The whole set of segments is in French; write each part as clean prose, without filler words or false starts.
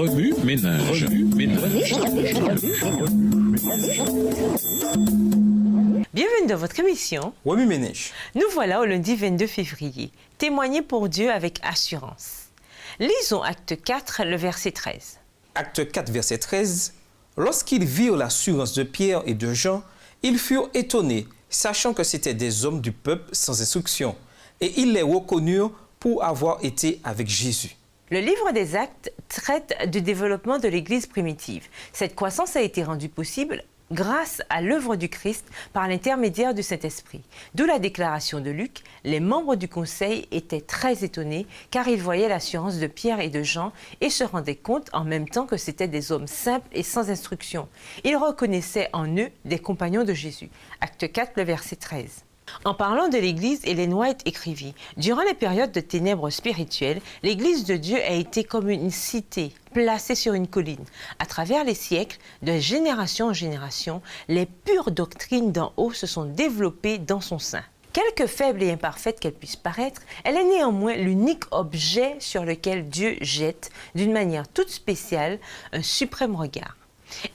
Remue ménage. Bienvenue dans votre émission. Remue ménage. Nous voilà au lundi 22 février. Témoigner pour Dieu avec assurance. Lisons Acte 4, le verset 13. Acte 4, verset 13. Lorsqu'ils virent l'assurance de Pierre et de Jean, ils furent étonnés, sachant que c'étaient des hommes du peuple sans instruction. Et ils les reconnurent pour avoir été avec Jésus. Le livre des Actes traite du développement de l'Église primitive. Cette croissance a été rendue possible grâce à l'œuvre du Christ par l'intermédiaire du Saint-Esprit. D'où la déclaration de Luc, les membres du conseil étaient très étonnés car ils voyaient l'assurance de Pierre et de Jean et se rendaient compte en même temps que c'étaient des hommes simples et sans instruction. Ils reconnaissaient en eux des compagnons de Jésus. Acte 4, le verset 13. En parlant de l'Église, Ellen White écrivit « Durant les périodes de ténèbres spirituelles, l'Église de Dieu a été comme une cité placée sur une colline. À travers les siècles, de génération en génération, les pures doctrines d'en haut se sont développées dans son sein. Quelque faible et imparfaite qu'elle puisse paraître, elle est néanmoins l'unique objet sur lequel Dieu jette, d'une manière toute spéciale, un suprême regard.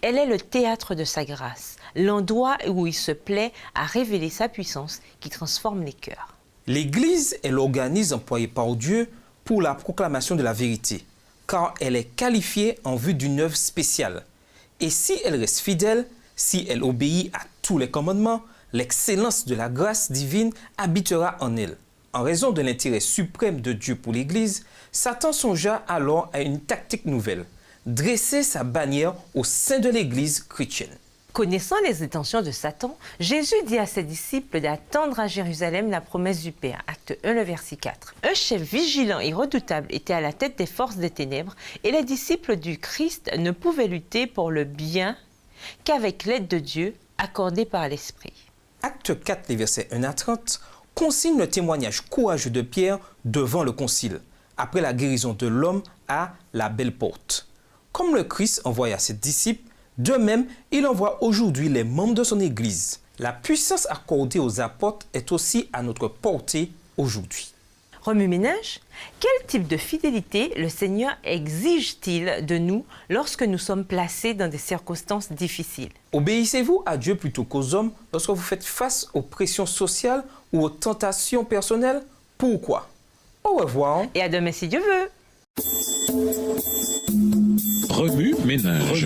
Elle est le théâtre de sa grâce, l'endroit où il se plaît à révéler sa puissance qui transforme les cœurs. L'Église est l'organisme employé par Dieu pour la proclamation de la vérité, car elle est qualifiée en vue d'une œuvre spéciale. Et si elle reste fidèle, si elle obéit à tous les commandements, l'excellence de la grâce divine habitera en elle. En raison de l'intérêt suprême de Dieu pour l'Église, Satan songea alors à une tactique nouvelle: dresser sa bannière au sein de l'Église chrétienne. Connaissant les intentions de Satan, Jésus dit à ses disciples d'attendre à Jérusalem la promesse du Père. Acte 1, le verset 4. Un chef vigilant et redoutable était à la tête des forces des ténèbres et les disciples du Christ ne pouvaient lutter pour le bien qu'avec l'aide de Dieu accordée par l'Esprit. Acte 4, les versets 1 à 30, consigne le témoignage courageux de Pierre devant le concile, après la guérison de l'homme à la Belle Porte. Comme le Christ envoya ses disciples, de même, il envoie aujourd'hui les membres de son Église. La puissance accordée aux apôtres est aussi à notre portée aujourd'hui. Remue-ménage, quel type de fidélité le Seigneur exige-t-il de nous lorsque nous sommes placés dans des circonstances difficiles? Obéissez-vous à Dieu plutôt qu'aux hommes lorsque vous faites face aux pressions sociales ou aux tentations personnelles? Pourquoi? Au revoir. Et à demain si Dieu veut. Remue ménage.